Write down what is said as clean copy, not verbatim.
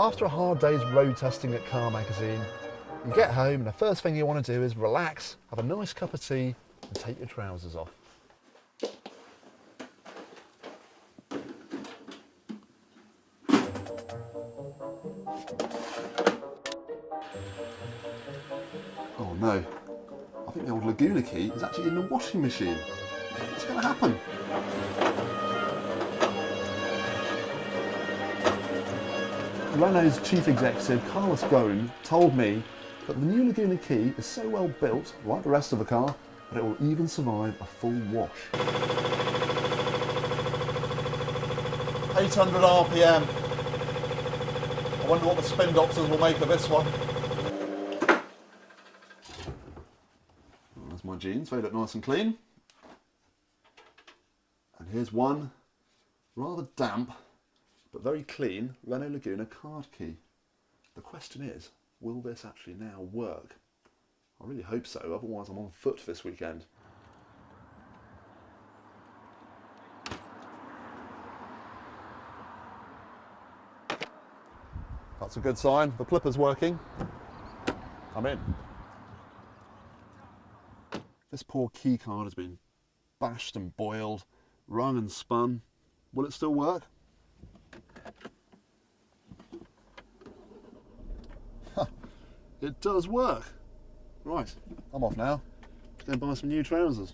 After a hard day's road testing at Car Magazine, you get home and the first thing you want to do is relax, have a nice cup of tea and take your trousers off. Oh no, I think the old Laguna key is actually in the washing machine. What's going to happen? Renault's chief executive, Carlos Ghosn, told me that the new Laguna key is so well built, like the rest of the car, that it will even survive a full wash. 800 RPM. I wonder what the spin doctors will make of this one. Well, there's my jeans, they look nice and clean. And here's one rather damp but very clean Renault Laguna card key. The question is, will this actually now work? I really hope so, otherwise I'm on foot this weekend. That's a good sign, the clipper's working. I'm in. This poor key card has been bashed and boiled, wrung and spun. Will it still work? It does work. Right, I'm off now. Go and buy some new trousers.